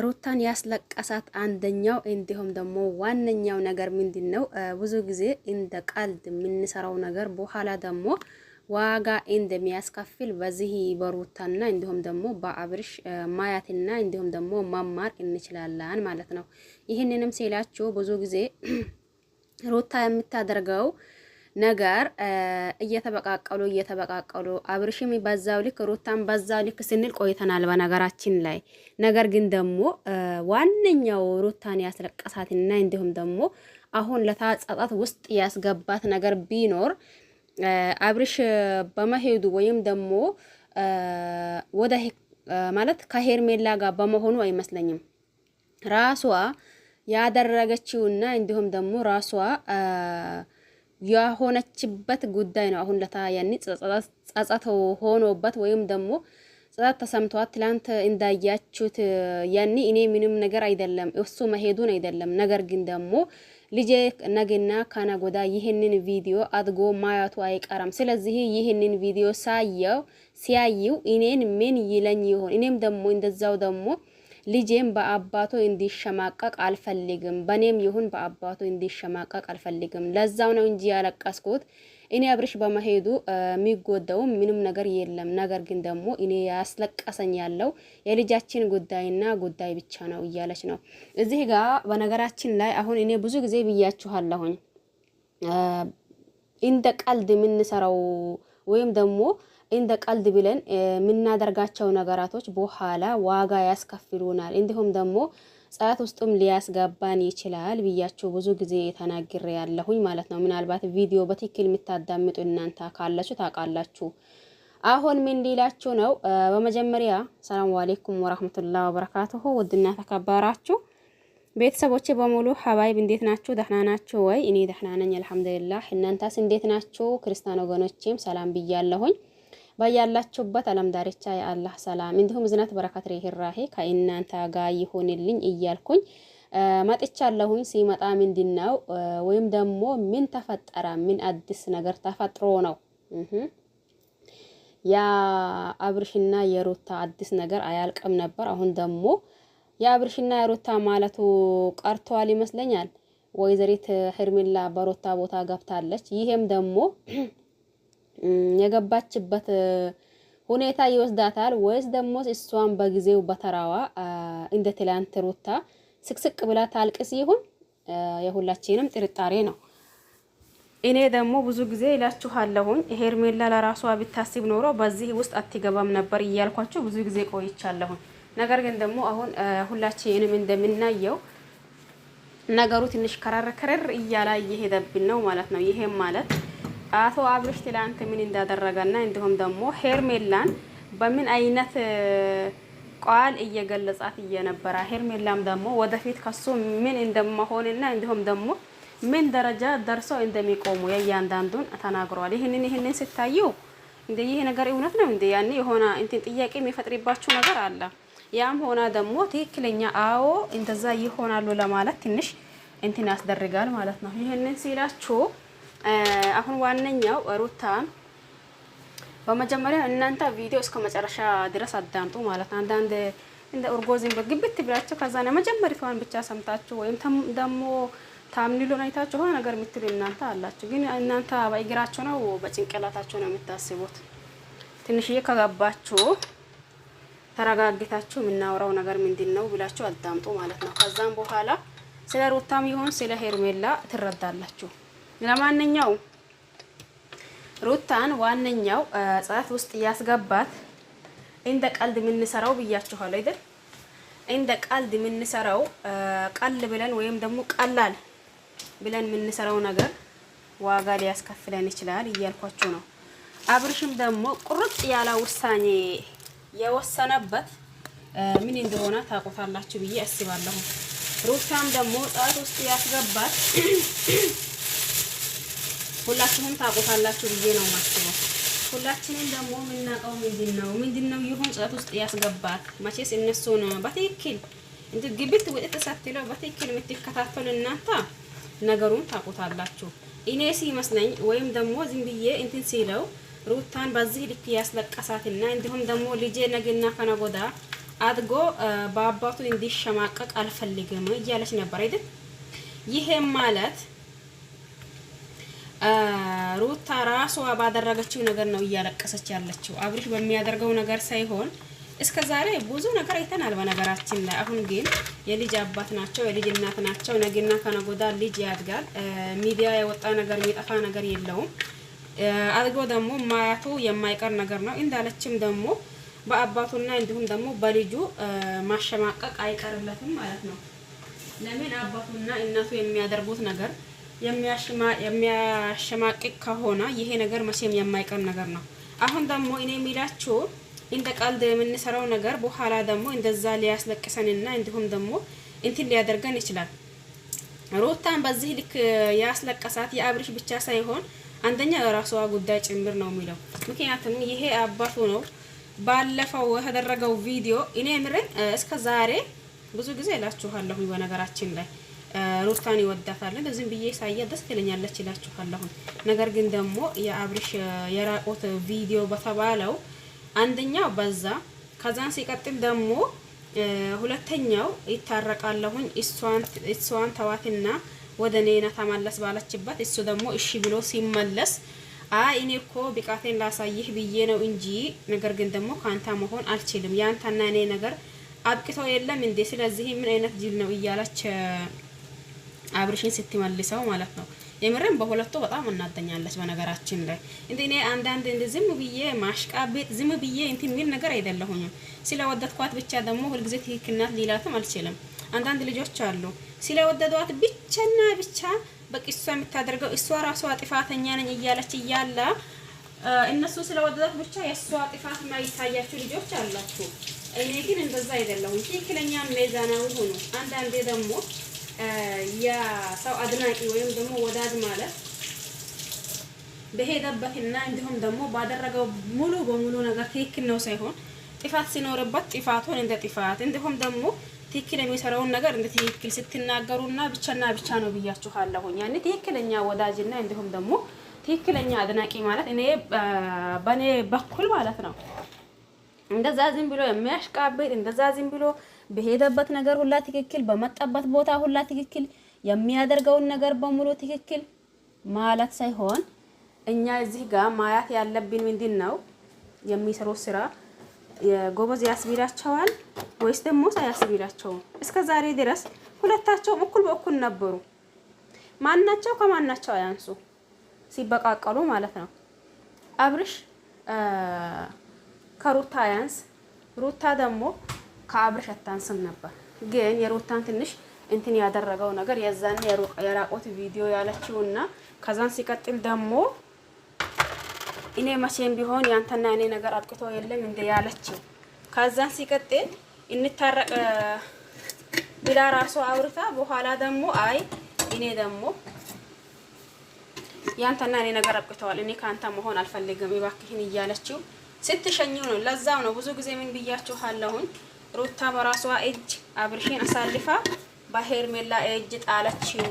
ሩታን ያስለቀሳት አንደኛው እንዲሁም ደግሞ ዋነኛው ነገር ምንድነው? ብዙ ጊዜ እንደ ቀልድ የምንሰራው ነገር በኋላ ደግሞ ዋጋ እንደሚያስከፍል በዚህ በሩታና እንዲሁም ደግሞ በአብርሽ ማያትና እንዲሁም ደግሞ መማር እንችላለን ማለት ነው። ይህንንም ሲላችሁ ብዙ ጊዜ ሩታ የምታደርገው ነገር እየተበቃቀሉ አብርሽም በዛው ልክ ሩታን በዛው ልክ ስንል ቆይተናል በነገራችን ላይ። ነገር ግን ደግሞ ዋነኛው ሩታን ያስለቀሳትና እንዲሁም ደግሞ አሁን ለታጸጣት ውስጥ ያስገባት ነገር ቢኖር አብርሽ በመሄዱ ወይም ደግሞ ወደ ማለት ከሄርሜላ ጋር በመሆኑ አይመስለኝም። ራሷ ያደረገችውና እንዲሁም ደግሞ ራሷ የሆነችበት ጉዳይ ነው። አሁን ለታ ያኒ ጸጸት ሆኖበት ወይም ደግሞ ጸጸት ተሰምቷት ትላንት እንዳያችሁት ያኒ እኔ ምንም ነገር አይደለም እሱ መሄዱን አይደለም። ነገር ግን ደግሞ ልጄ ነገና ካናጎዳ ይህንን ቪዲዮ አድጎ ማያቱ አይቀርም። ስለዚህ ይህንን ቪዲዮ ሲያየው እኔን ምን ይለኝ ይሆን? እኔም ደግሞ እንደዛው ደግሞ ልጄም በአባቱ እንዲሸማቀቅ አልፈልግም። በኔም ይሁን በአባቱ እንዲሸማቀቅ አልፈልግም። ለዛው ነው እንጂ ያለቀስኩት። እኔ አብርሽ በመሄዱ የሚጎዳው ምንም ነገር የለም። ነገር ግን ደግሞ እኔ ያስለቀሰኝ ያለው የልጃችን ጉዳይና ጉዳይ ብቻ ነው እያለች ነው እዚህ ጋር። በነገራችን ላይ አሁን እኔ ብዙ ጊዜ ብያችኋለሁኝ እንደ ቀልድ የምንሰራው ወይም ደግሞ እንደ ቀልድ ብለን የምናደርጋቸው ነገራቶች በኋላ ዋጋ ያስከፍሉናል። እንዲሁም ደግሞ ጸጸት ውስጥም ሊያስገባን ይችላል ብያችሁ ብዙ ጊዜ ተናግሬ ያለሁኝ ማለት ነው። ምናልባት ቪዲዮ በትክክል የምታዳምጡ እናንተ ካላችሁ ታውቃላችሁ። አሁን ምን ሊላችሁ ነው? በመጀመሪያ ሰላም አለይኩም ወራህመቱላሂ ወበረካቱሁ። ውድና ተከበራችሁ ቤተሰቦቼ በሙሉ ሀባይብ እንዴት ናችሁ? ደህና ናችሁ ወይ? እኔ ደህና ነኝ አልሐምዱሊላህ። እናንተስ እንዴት ናችሁ? ክርስቲያን ወገኖቼም ሰላም ብያለሁኝ። በያላችሁበት ዓለም ዳርቻ የአላህ ሰላም እንዲሁም ዝነት በረከት ርህራሄ ከእናንተ ጋር ይሆንልኝ እያልኩኝ መጥቻለሁኝ። ሲመጣ ምንድነው ወይም ደግሞ ምን ተፈጠረ? ምን አዲስ ነገር ተፈጥሮ ነው? ያ አብርሽና የሩታ አዲስ ነገር አያልቅም ነበር። አሁን ደግሞ የአብርሽና የሩታ ማለቱ ቀርቷል ይመስለኛል። ወይዘሪት ሄርሜላ በሩታ ቦታ ገብታለች። ይሄም ደግሞ የገባችበት ሁኔታ ይወስዳታል ወይስ ደግሞ እሷን በጊዜው በተራዋ እንደ ትላንት ሩታ ስቅስቅ ብላ ታልቅስ ይሁን? የሁላችንም ጥርጣሬ ነው። እኔ ደግሞ ብዙ ጊዜ እላችኋለሁኝ ሄርሜላ ለራሷ ብታስብ ኖሮ በዚህ ውስጥ አትገባም ነበር እያልኳችሁ ብዙ ጊዜ ቆይቻለሁኝ። ነገር ግን ደግሞ አሁን ሁላችንም እንደምናየው ነገሩ ትንሽ ከረር እያለ እየሄደብን ነው ማለት ነው። ይሄም ማለት አቶ አብርሽ ትላንት ምን እንዳደረገና እንዲሁም ደግሞ ሄርሜላን በምን አይነት ቃል እየገለጻት እየነበረ ሄርሜላም ደግሞ ወደፊት ከሱ ምን እንደማሆንና እንዲሁም ደግሞ ምን ደረጃ ደርሰው እንደሚቆሙ የእያንዳንዱን ተናግሯል። ይህንን ስታዩ እንደ ይሄ ነገር እውነት ነው እንደ ያኔ የሆነ እንትን ጥያቄ የሚፈጥርባችሁ ነገር አለ። ያም ሆና ደግሞ ትክክለኛ አዎ እንደዛ ይሆናሉ ለማለት ትንሽ እንትን ያስደርጋል ማለት ነው። ይህንን ሲላችሁ አሁን ዋነኛው ሩታን በመጀመሪያ እናንተ ቪዲዮ እስከ መጨረሻ ድረስ አዳምጡ ማለት ነው። አንዳንድ እንደ ኦርጎዝን በግብት ብላችሁ ከዛ ነው መጀመሪያውን ብቻ ሰምታችሁ ወይም ደግሞ ታምኒሉን አይታችሁ ሆነ ነገር የምትሉ እናንተ አላችሁ። ግን እናንተ በእግራችሁ ነው በጭንቅላታችሁ ነው የምታስቡት። ትንሽዬ ከገባችሁ ተረጋግታችሁ የምናወራው ነገር ምንድነው ብላችሁ አዳምጡ ማለት ነው። ከዛም በኋላ ስለ ሩታም ይሁን ስለ ሄርሜላ ትረዳላችሁ። ለማንኛው ሩታን ዋነኛው ጸጸት ውስጥ ያስገባት እንደ ቀልድ የምንሰራው ብያችኋለሁ አይደል? እንደ ቀልድ የምንሰራው ቀል ብለን ወይም ደግሞ ቀላል ብለን የምንሰራው ነገር ዋጋ ሊያስከፍለን ይችላል እያልኳችሁ ነው። አብርሽም ደግሞ ቁርጥ ያለ ውሳኔ የወሰነበት ምን እንደሆነ ታውቁታላችሁ ብዬ አስባለሁ። ሩታም ደግሞ ጸጸት ውስጥ ያስገባት ሁላችሁም ታውቁታላችሁ ብዬ ነው ማስበው። ሁላችንም ደግሞ የምናውቀው ምንድነው ይሁን ጸጸት ውስጥ ያስገባት መቼስ እነሱን በትክክል እንት ግብት ወጥተ ሳትለው በትክክል የምትከታተሉ እናንተ ነገሩን ታውቁታላችሁ። እኔ ሲመስለኝ ወይም ደግሞ ዝም ብዬ እንትን ሲለው ሩታን በዚህ ልክ ያስለቀሳትና እንዲሁም ደግሞ ልጄ ነገና ከነጎዳ አድጎ በአባቱ እንዲሸማቀቅ አልፈልግም እያለች ነበር አይደል? ይሄም ማለት ሩታ ራሷ ባደረገችው ነገር ነው እያለቀሰች ያለችው። አብርሽ በሚያደርገው ነገር ሳይሆን እስከ ዛሬ ብዙ ነገር አይተናል በነገራችን ላይ። አሁን ግን የልጅ አባት ናቸው፣ የልጅ እናት ናቸው። ነገና ከነጎዳ ልጅ ያድጋል። ሚዲያ የወጣ ነገር የሚጠፋ ነገር የለውም። አድጎ ደግሞ ማያቱ የማይቀር ነገር ነው። እንዳለችም ደግሞ በአባቱና እንዲሁም ደግሞ በልጁ ማሸማቀቅ አይቀርለትም ማለት ነው። ለምን አባቱና እናቱ የሚያደርጉት ነገር የሚያሸማቅቅ ከሆነ ይሄ ነገር መቼም የማይቀር ነገር ነው። አሁን ደግሞ እኔ የሚላችሁ እንደ ቀልድ የምንሰራው ነገር በኋላ ደግሞ እንደዛ ሊያስለቅሰንና እንዲሁም ደግሞ እንትን ሊያደርገን ይችላል። ሩታን በዚህ ልክ ያስለቀሳት የአብርሽ ብቻ ሳይሆን አንደኛ የራሷ ጉዳይ ጭምር ነው የሚለው። ምክንያቱም ይሄ አባቱ ነው። ባለፈው የተደረገው ቪዲዮ እኔ ምርን እስከ ዛሬ ብዙ ጊዜ እላችኋለሁ በነገራችን ላይ ሩታን ይወዳታል ዝም ብዬ ሳያ ደስ ትለኛለች እላችኋለሁ። ነገር ግን ደግሞ የአብርሽ የራቆት ቪዲዮ በተባለው አንደኛው በዛ፣ ከዛን ሲቀጥል ደግሞ ሁለተኛው ይታረቃለሁኝ እሷን ተዋትና ወደ እኔና ተመለስ ባለችበት እሱ ደግሞ እሺ ብሎ ሲመለስ አይ እኔ እኮ ብቃቴን ላሳይህ ብዬ ነው እንጂ ነገር ግን ደግሞ ካንተ መሆን አልችልም፣ ያንተና እኔ ነገር አብቅቶ የለም እንዴ? ስለዚህ ምን አይነት ጅል ነው እያለች አብርሽን ስትመልሰው ማለት ነው። የምረን በሁለቱ በጣም እናደኛለች በነገራችን ላይ። እኔ አንዳንድ ዝም ብዬ ማሽቃቤጥ ዝም ብዬ እንትን የሚል ነገር አይደለሁኝም። ስለወደድኳት ብቻ ደግሞ ሁልጊዜ ትክክል ናት ሊላትም አልችልም። አንዳንድ ልጆች አሉ ስለወደዷት ብቻና ብቻ በቃ እሷ የምታደርገው እሷ ራሷ ጥፋተኛ ነኝ እያለች እያለ እነሱ ስለወደዷት ብቻ የእሷ ጥፋት የማይታያችሁ ልጆች አላችሁ። እኔ ግን እንደዛ አይደለሁም። ትክክለኛ ሚዛናዊ ሆኑ። አንዳንዴ ደግሞ የሰው አድናቂ ወይም ደግሞ ወዳጅ ማለት በሄደበትና እንዲሁም ደግሞ ባደረገው ሙሉ በሙሉ ነገር ትክክል ነው ሳይሆን ጥፋት ሲኖርበት ጥፋቱን እንደ ጥፋት እንዲሁም ደግሞ ትክክል የሚሰራውን ነገር እንደ ትክክል ስትናገሩና ብቻና ብቻ ነው ብያችኋለሁኝ። ያኔ ትክክለኛ ወዳጅና እንዲሁም ደግሞ ትክክለኛ አድናቂ ማለት እኔ በኔ በኩል ማለት ነው። እንደዛ ዝም ብሎ የሚያሽቃብጥ እንደዛ ዝም ብሎ በሄደበት ነገር ሁላ ትክክል፣ በመጣበት ቦታ ሁላ ትክክል፣ የሚያደርገውን ነገር በሙሉ ትክክል ማለት ሳይሆን እኛ እዚህ ጋር ማያት ያለብን ምንድነው የሚሰሩት ስራ የጎበዝ ያስቢላቸዋል ወይስ ደግሞ ሳያስቢላቸው? እስከ ዛሬ ድረስ ሁለታቸው እኩል በእኩል ነበሩ። ማናቸው ከማናቸው አያንሱ ሲበቃቀሉ ማለት ነው። አብርሽ ከሩታ አያንስ፣ ሩታ ደግሞ ከአብርሽ አታንስም ነበር። ግን የሩታን ትንሽ እንትን ያደረገው ነገር የዛን የራቆት ቪዲዮ ያለችውና ከዛን ሲቀጥል ደግሞ እኔ መቼም ቢሆን ያንተና እኔ ነገር አጥቅቶ የለም እንደ ያለችው ከዛን ሲቀጥል እንታረቅ ብላ ራሷ አውርታ በኋላ ደግሞ አይ እኔ ደግሞ ያንተና እኔ ነገር አጥቅተዋል እኔ ካንተ መሆን አልፈልግም እባክህን እያለችው ስትሸኘው ነው። ለዛው ነው ብዙ ጊዜ ምን ብያችኋለሁኝ ሩታ በራሷ እጅ አብርሽን አሳልፋ በሄርሜላ እጅ ጣለችው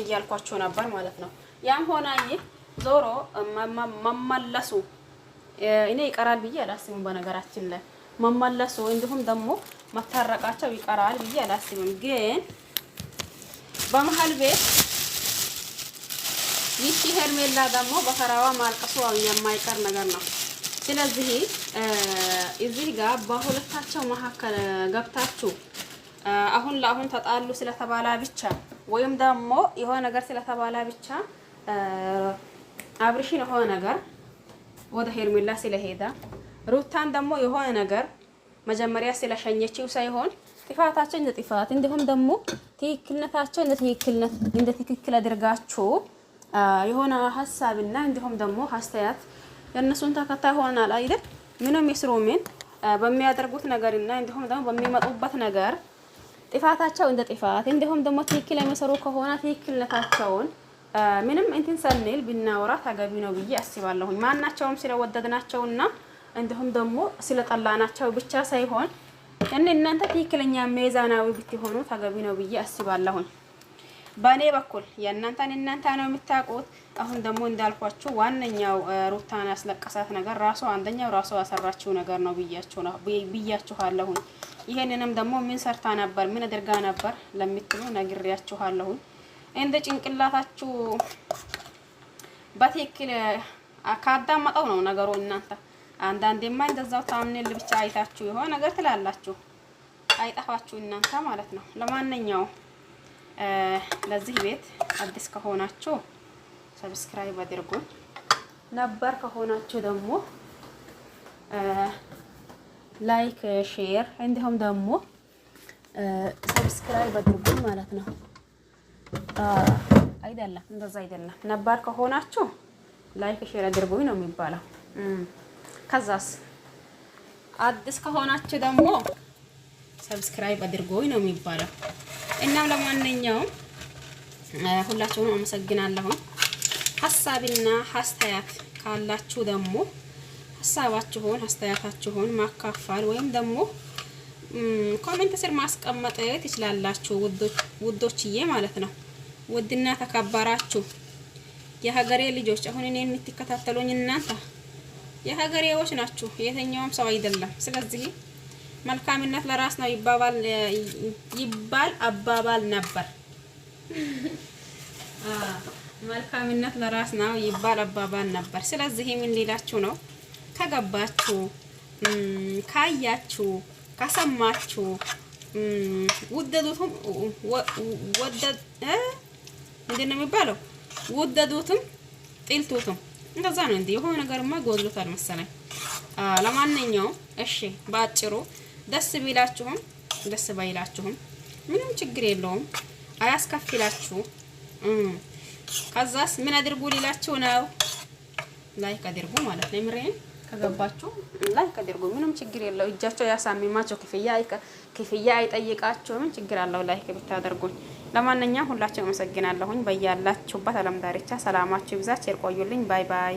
እያልኳቸው ነበር ማለት ነው። ያም ሆነ ይህ ዞሮ መመለሱ እኔ ይቀራል ብዬ አላስብም። በነገራችን ላይ መመለሱ እንዲሁም ደግሞ መታረቃቸው ይቀራል ብዬ አላስብም። ግን በመሀል ቤት ይቺ ሄርሜላ ደግሞ በተራዋ ማልቀሱ የማይቀር ነገር ነው። ስለዚህ እዚህ ጋር በሁለታቸው መካከል ገብታችሁ አሁን ለአሁን ተጣሉ ስለተባላ ብቻ ወይም ደግሞ የሆነ ነገር ስለተባላ ብቻ አብርሽን የሆነ ነገር ወደ ሄርሜላ ስለሄዳ ሩታን ደግሞ የሆነ ነገር መጀመሪያ ስለሸኘችው ሳይሆን ጥፋታቸው እንደ ጥፋት እንዲሁም ደግሞ ትክክልነታቸው እንደ ትክክል አድርጋችሁ የሆነ ሐሳብና እንዲሁም ደግሞ አስተያየት የእነሱን ተከታይ ሆናል አይደል? ምንም ይስሩ ምን በሚያደርጉት ነገርና እንዲሁም ደግሞ በሚመጡበት ነገር ጥፋታቸው እንደ ጥፋት እንዲሁም ደግሞ ትክክል የሚሰሩ ከሆነ ትክክልነታቸውን ምንም እንትን ሰንል ብናወራ ተገቢ ነው ብዬ አስባለሁ። ማናቸውም ስለወደድናቸውና እንዲሁም ደግሞ ስለጠላናቸው ብቻ ሳይሆን እናንተ ትክክለኛ ሚዛናዊ ብትሆኑ ተገቢ ነው ብዬ አስባለሁ። በእኔ በኩል የእናንተን እናንተ ነው የምታውቁት። አሁን ደግሞ እንዳልኳችሁ ዋነኛው ሩታን ያስለቀሳት ነገር ራሱ አንደኛው ራሱ ያሰራችው ነገር ነው ብያችኋለሁ። ይሄንንም ደግሞ ምን ሰርታ ነበር ምን አድርጋ ነበር ለምትሉ ነግሬያችኋለሁ። እንደ ጭንቅላታችሁ በትክክል ካዳመጠው ነው ነገሩ። እናንተ አንዳንዴማ እንደዛው ታምኔል ብቻ አይታችሁ የሆነ ነገር ትላላችሁ፣ አይጠፋችሁ እናንተ ማለት ነው። ለማንኛውም ለዚህ ቤት አዲስ ከሆናችሁ ሰብስክራይብ አድርጉኝ፣ ነበር ከሆናችሁ ደግሞ ላይክ ሼር እንዲሁም ደግሞ ሰብስክራይብ አድርጉኝ ማለት ነው። አይደለም እንደዛ አይደለም፣ ነበር ከሆናችሁ ላይክ ሼር አድርጉኝ ነው የሚባለው። ከዛስ አዲስ ከሆናችሁ ደግሞ ሰብስክራይብ አድርጉኝ ነው የሚባለው። እናም ለማንኛውም ሁላችሁንም አመሰግናለሁ። ሐሳብና አስተያየት ካላችሁ ደግሞ ሐሳባችሁን አስተያየታችሁን ማካፈል ወይም ደግሞ ኮሜንት ስር ማስቀመጥ ትችላላችሁ ውዶችዬ ማለት ነው። ውድና ተከበራችሁ የሀገሬ ልጆች አሁን እኔን የምትከታተሉኝ እናንተ የሀገሬዎች ናችሁ፣ የተኛውም ሰው አይደለም። ስለዚህ መልካምነት ለራስ ነው ይባል አባባል ነበር። መልካምነት ለራስ ነው ይባል አባባል ነበር። ስለዚህ ምን ሊላችሁ ነው? ከገባችሁ፣ ካያችሁ፣ ከሰማችሁ ውደዱትም ምንድን ነው የሚባለው? ውደዱትም ጥልቱትም እንደዛ ነው። እንዴ የሆነ ነገርማ ጎድሎታል መሰለኝ። ለማንኛውም እሺ ባጭሩ ደስ ቢላችሁም ደስ ባይላችሁም ምንም ችግር የለውም፣ አያስከፍላችሁ። ከዛስ ምን አድርጉ ሊላችሁ ነው? ላይክ አድርጉ ማለት ነው። ምሬን ከገባችሁ ላይክ አድርጉ፣ ምንም ችግር የለው። እጃቸው ያሳምማቸው ክፍያ አይጠይቃችሁ፣ ምን ችግር አለው ላይክ ብታደርጉኝ። ለማንኛውም ሁላችሁም አመሰግናለሁኝ። በያላችሁበት ዓለም ዳርቻ ሰላማችሁ ይብዛ። ቸር ቆዩልኝ። ባይ ባይ።